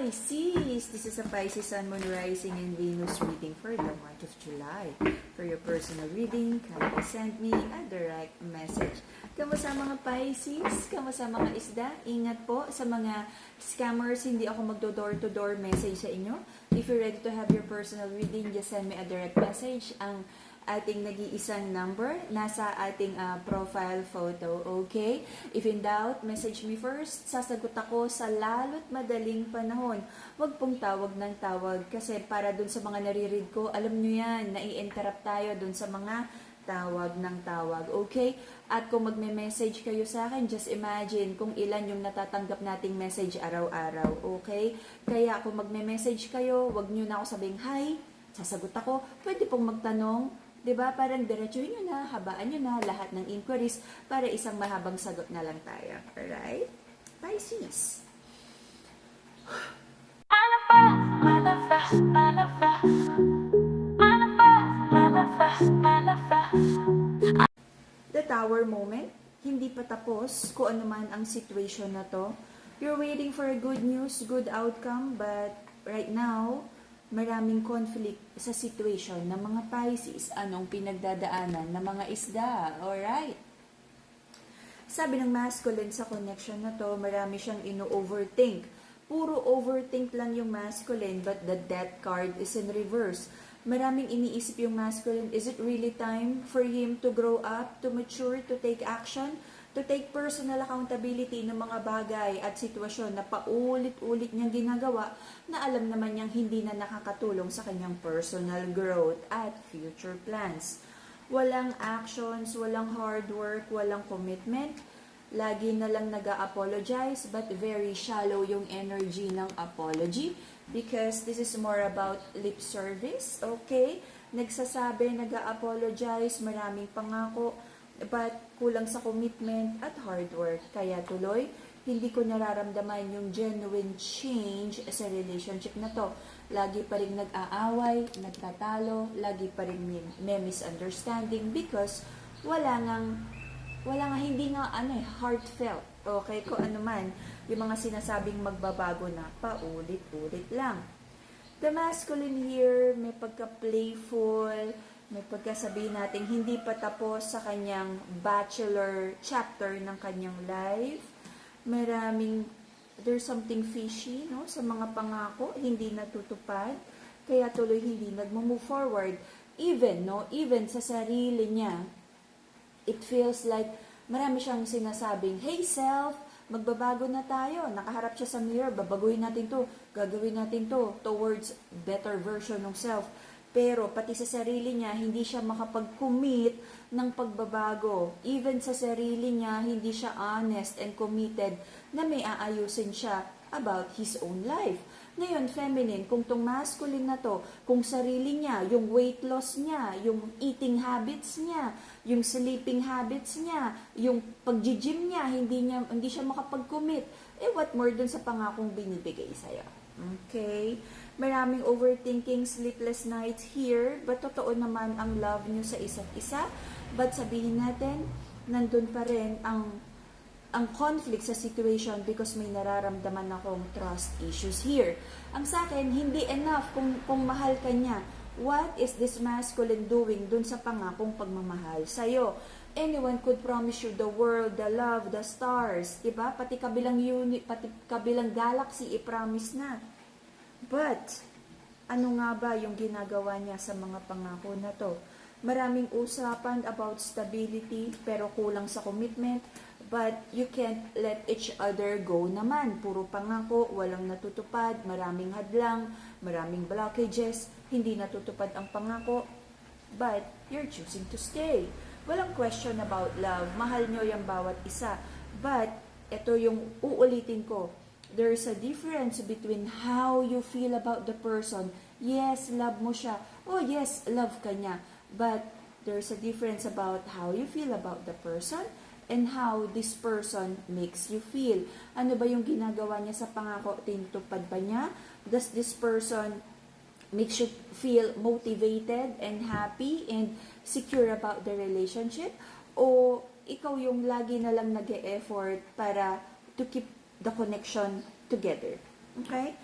Pisces! This is a Pisces Sun, Moon, Rising, and Venus reading for the month of July. For your personal reading, kindly send me a direct message. Kamusta mga Pisces? Kamusta mga isda? Ingat po sa mga scammers. Hindi ako magdo-door-to-door message sa inyo. If you're ready to have your personal reading, just send me a direct message. Ang ating nag-iisang number nasa ating profile photo, okay? If in doubt, message me first. Sasagot ako sa lalo't madaling panahon. Huwag pong tawag ng tawag kasi para dun sa mga nariread ko, alam nyo yan, nai-interrupt tayo dun sa mga tawag ng tawag, okay? At kung magme-message kayo sa akin, just imagine kung ilan yung natatanggap nating message araw-araw, okay? Kaya kung magme-message kayo, wag nyo na ako sabing, hi, sasagot ako. Pwede pong magtanong, 'di ba? Parang diretsuhin nyo na, habaan nyo na lahat ng inquiries para isang mahabang sagot na lang tayo. Alright? Pisces. The Tower moment. Hindi pa tapos kung ano man ang situation na to. You're waiting for a good news, good outcome, but right now, maraming conflict sa situation ng mga Pisces. Anong pinagdadaanan ng mga isda? Alright? Sabi ng masculine sa connection na to, marami siyang ino-overthink. Puro overthink lang yung masculine, but the death card is in reverse. Maraming iniisip yung masculine, is it really time for him to grow up, to mature, to take action? To take personal accountability ng mga bagay at sitwasyon na paulit-ulit niyang ginagawa na alam naman niyang hindi na nakakatulong sa kanyang personal growth at future plans. Walang actions, walang hard work, walang commitment. Lagi na lang nag-a-apologize but very shallow yung energy ng apology because this is more about lip service, okay? Nagsasabi, nag-a-apologize, maraming pangako, but kulang sa commitment at hard work. Kaya tuloy, hindi ko nararamdaman yung genuine change sa relationship na to. Lagi pa rin nag-aaway, nagtatalo, lagi pa rin may misunderstanding because wala nga hindi nga heartfelt. Okay, kung ano man, yung mga sinasabing magbabago na paulit-ulit lang. The masculine here, may pagka-playful, may pagkasabihin natin hindi pa tapos sa kanyang bachelor chapter ng kanyang life. There's something fishy, no? Sa mga pangako, hindi natutupad. Kaya tuloy hindi nagmo-move forward. Even sa sarili niya, it feels like marami siyang sinasabing, hey self, magbabago na tayo. Nakaharap siya sa mirror, babaguhin natin to, gagawin natin to towards better version ng self. Pero pati sa sarili niya, hindi siya makapag-commit ng pagbabago. Even sa sarili niya, hindi siya honest and committed na may aayusin siya about his own life. Ngayon, feminine, kung tong masculine na to, kung sarili niya, yung weight loss niya, yung eating habits niya, yung sleeping habits niya, yung pag-gym niya, hindi siya makapag-commit, what more dun sa pangakong binibigay sa'yo? Okay? Maraming overthinking, sleepless nights here, but totoo naman ang love nyo sa isa't isa. But sabihin natin, nandun pa rin ang conflict sa situation because may nararamdaman akong trust issues here. Ang sa akin, hindi enough kung mahal ka niya. What is this masculine doing dun sa pangakong pagmamahal sa'yo? Anyone could promise you the world, the love, the stars, diba? Pati kabilang unit, pati kabilang galaxy, i-promise na. But, ano nga ba yung ginagawa niya sa mga pangako na to? Maraming usapan about stability, pero kulang sa commitment. But you can't let each other go naman. Puro pangako, walang natutupad, maraming hadlang, maraming blockages, hindi natutupad ang pangako. But you're choosing to stay. Walang question about love. Mahal nyo yung bawat isa. But, ito yung uulitin ko. There's a difference between how you feel about the person. Yes, love mo siya. Oh, yes, love ka niya. But there's a difference about how you feel about the person and how this person makes you feel. Ano ba yung ginagawa niya sa pangako? Tinutupad ba niya? Does this person makes you feel motivated and happy and secure about the relationship? O ikaw yung lagi na lang nag-e-effort para to keep the connection together? Okay?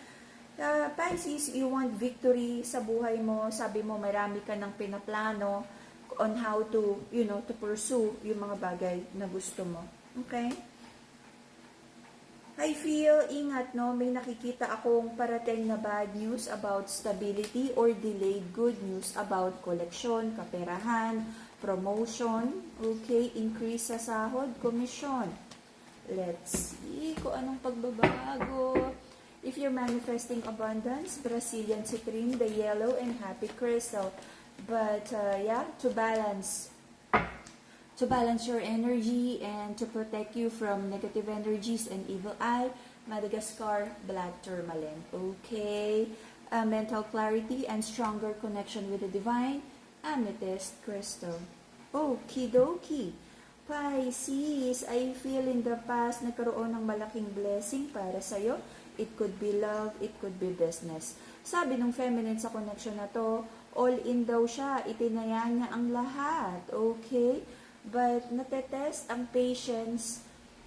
Pisces, you want victory sa buhay mo. Sabi mo, marami ka ng pinaplano on how to, to pursue yung mga bagay na gusto mo. Okay? I feel, ingat, no? May nakikita akong parating na bad news about stability or delayed good news about koleksyon, kaperahan, promotion, okay? Increase sa sahod, komisyon. Let's see kung anong pagbabago. If you're manifesting abundance, Brazilian citrine, the yellow, and happy crystal. But to balance your energy and to protect you from negative energies and evil eye, Madagascar black tourmaline. Okay, mental clarity and stronger connection with the divine, amethyst crystal. Okie dokie. Pisces, I feel in the past nagkaroon ng malaking blessing para sa'yo. It could be love, it could be business. Sabi ng feminine sa connection na to, all in daw siya, itinaya niya ang lahat, okay? But natetest ang patience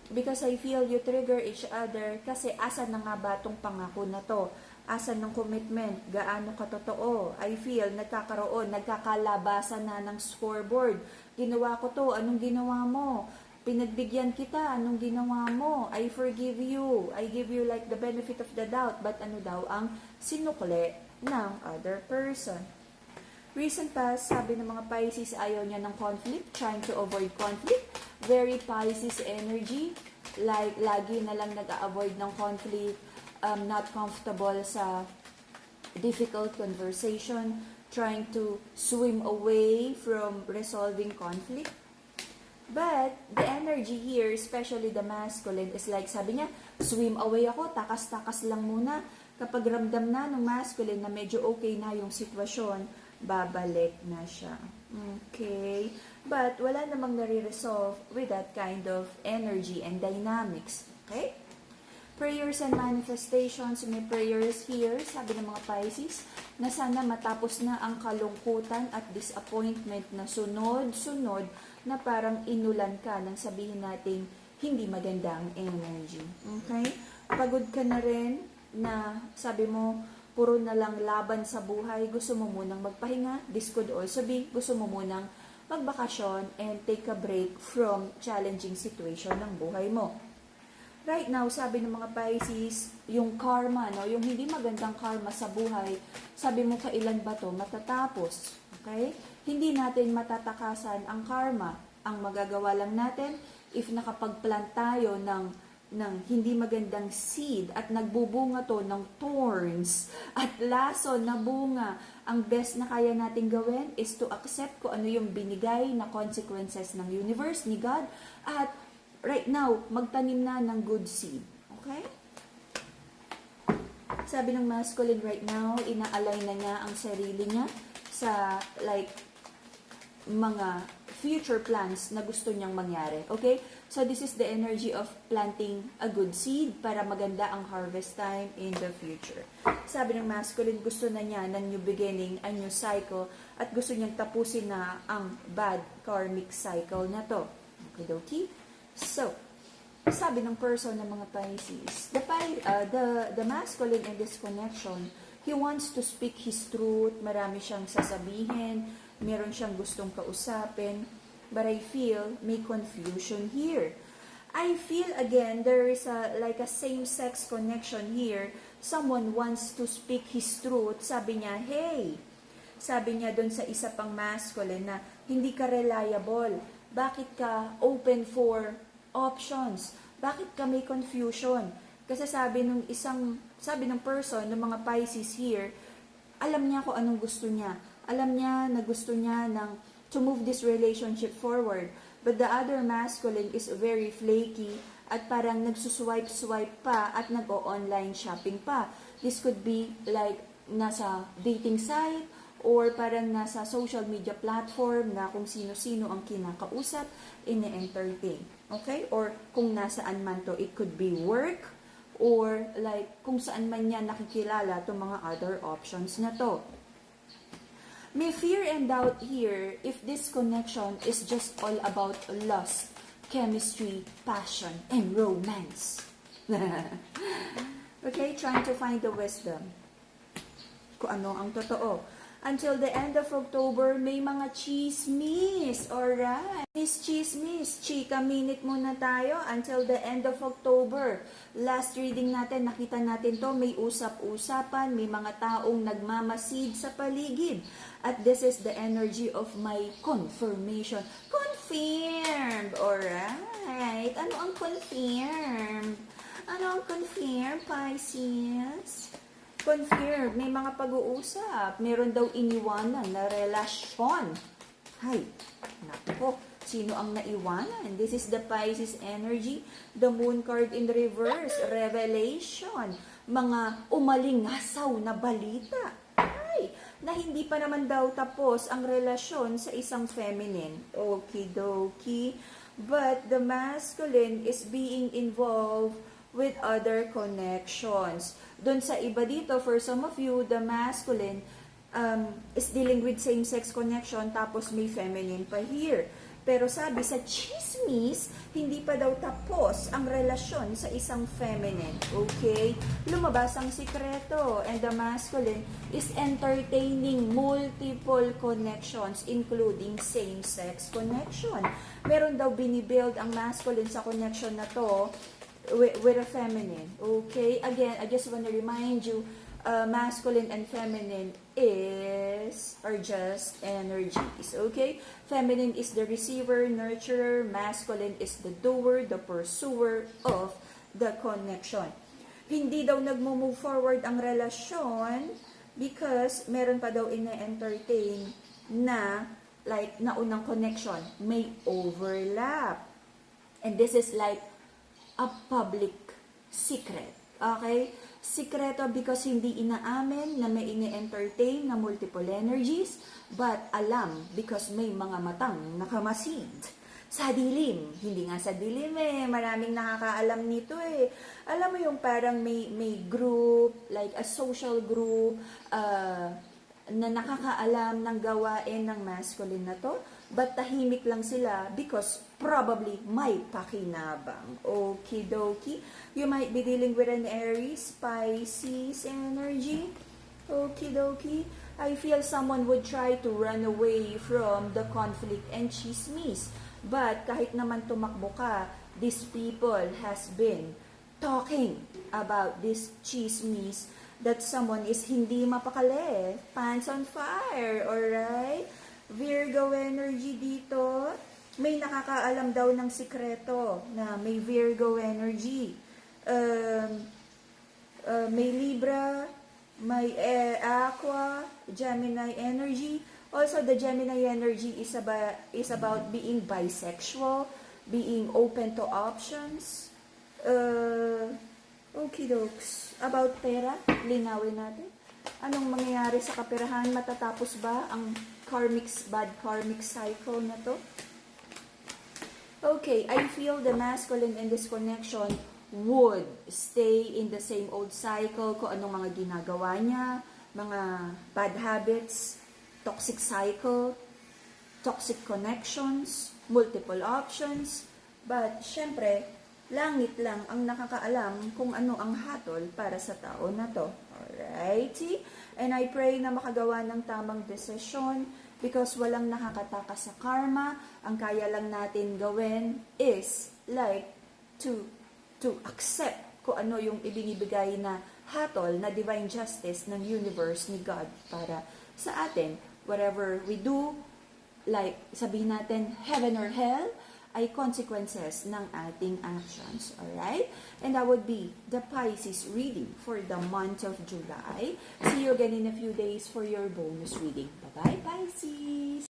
because I feel you trigger each other kasi asan na nga ba tong pangako na to? Asan ng commitment? Gaano katotoo? I feel nagkakalabasan na ng scoreboard. Ginawa ko to, anong ginawa mo? Pinagbigyan kita, anong ginawa mo? I forgive you. I give you like the benefit of the doubt. But ano daw ang sinukli ng other person? Recent past, sabi ng mga Pisces, ayaw niya ng conflict, trying to avoid conflict. Very Pisces energy, like lagi na lang nag-a-avoid ng conflict, not comfortable sa difficult conversation, trying to swim away from resolving conflict. But the energy here, especially the masculine, is like, sabi niya, swim away ako, takas-takas lang muna. Kapag ramdam na ng masculine na medyo okay na yung sitwasyon, babalik na siya. Okay? But wala namang nare-resolve with that kind of energy and dynamics. Okay? Prayers and manifestations, may prayers here, sabi ng mga Pisces, na sana matapos na ang kalungkutan at disappointment na sunod-sunod na parang inulan ka nang sabihin nating hindi magandang energy. Okay? Pagod ka na rin na sabi mo, puro na lang laban sa buhay, gusto mo munang magpahinga. This could also be, gusto mo munang magbakasyon and take a break from challenging situation ng buhay mo. Right now, sabi ng mga Pisces, yung karma, no, yung hindi magandang karma sa buhay, sabi mo kailan ba to matatapos? Okay? Hindi natin matatakasan ang karma. Ang magagawa lang natin, if nakapagplant tayo ng hindi magandang seed at nagbubunga to ng thorns at lason na bunga, ang best na kaya natin gawin is to accept kung ano yung binigay na consequences ng universe, ni God, at right now, magtanim na ng good seed. Okay? Sabi ng masculine right now, inaalay na niya ang sarili niya sa like mga future plans na gusto niyang mangyari. Okay? So this is the energy of planting a good seed para maganda ang harvest time in the future. Sabi ng masculine, gusto na niya ng new beginning, a new cycle, at gusto niyang tapusin na ang bad karmic cycle na to. Okay, dokie? So, sabi ng person ng mga Pisces, the masculine in this connection, he wants to speak his truth, marami siyang sasabihin, meron siyang gustong kausapin, but I feel may confusion here. I feel again, there is like a same-sex connection here. Someone wants to speak his truth. Sabi niya, hey, sabi niya doon sa isa pang masculine na hindi ka reliable. Bakit ka open for options? Bakit ka may confusion? Kasi sabi ng person, ng mga Pisces here, alam niya kung anong gusto niya. Alam niya na gusto niya to move this relationship forward. But the other masculine is very flaky at parang nagsuswipe-swipe pa at nag-o-online shopping pa. This could be like nasa dating site or parang nasa social media platform na kung sino-sino ang kinakausap, ine-entertain. Okay? Or kung nasaan man to, it could be work or like kung saan man niya nakikilala itong mga other options na to. May fear and doubt here if this connection is just all about lust, chemistry, passion, and romance. Okay, trying to find the wisdom. kung ano ang totoo. Until the end of October, may mga chismis. Alright. Miss Chismis, chika minute muna tayo until the end of October. Last reading natin, nakita natin to, may usap-usapan, may mga taong nagmamasid sa paligid. At this is the energy of my confirmation. Confirmed! Alright. Ano ang confirmed? Ano ang confirmed, Pisces? Confirm, may mga pag-uusap. Meron daw iniwanan na relasyon. Hay, naku, sino ang naiwanan? This is the Pisces energy. The moon card in reverse, revelation. Mga umalingasaw na balita. Ay, na hindi pa naman daw tapos ang relasyon sa isang feminine. Okie-dokie. But the masculine is being involved with other connections. Doon sa iba dito, for some of you, the masculine is dealing with same-sex connection, tapos may feminine pa here. Pero sabi sa chismis, hindi pa daw tapos ang relasyon sa isang feminine. Okay? Lumabas ang sikreto. And the masculine is entertaining multiple connections, including same-sex connection. Meron daw binibuild ang masculine sa connection na to, with a feminine. Okay? Again, I just want to remind you, masculine and feminine are just energies. Okay? Feminine is the receiver, nurturer. Masculine is the doer, the pursuer of the connection. Hindi daw nagmo-move forward ang relasyon because meron pa daw ina-entertain na like naunang connection. May overlap. And this is like a public secret. Okay? Sikreto because hindi inaamin na may ini-entertain na multiple energies, but alam because may mga matang nakamasid sa dilim. Hindi nga sa dilim maraming nakakaalam nito Alam mo yung parang may group, like a social group, na nakakaalam ng gawain ng masculine na to, but tahimik lang sila because probably may pakinabang. Okie dokie. You might be dealing with an Aries, Pisces energy. Okie dokie. I feel someone would try to run away from the conflict and chismis. But kahit naman tumakbo ka, these people has been talking about this chismis that someone is hindi mapakali. Pants on fire, alright? Virgo energy dito. May nakakaalam daw ng sikreto na may Virgo energy. May Libra, may Aqua, Gemini energy. Also, the Gemini energy is about being bisexual, being open to options. Okay, dokes. About pera, linawin natin. Anong mangyayari sa kaperahan? Matatapos ba ang bad karmic cycle na to? Okay, I feel the masculine in this connection would stay in the same old cycle kung anong mga ginagawa niya, mga bad habits, toxic cycle, toxic connections, multiple options. But, syempre, langit lang ang nakakaalam kung ano ang hatol para sa tao na to. Alrighty? And I pray na makagawa ng tamang desisyon because walang nakakatakas sa karma. Ang kaya lang natin gawin is like to accept kung ano yung ibinibigay na hatol na divine justice ng universe ni God para sa atin. Whatever we do, like sabihin natin heaven or hell, ay consequences ng ating actions. Alright? And that would be the Pisces reading for the month of July. See you again in a few days for your bonus reading. Bye-bye, Pisces!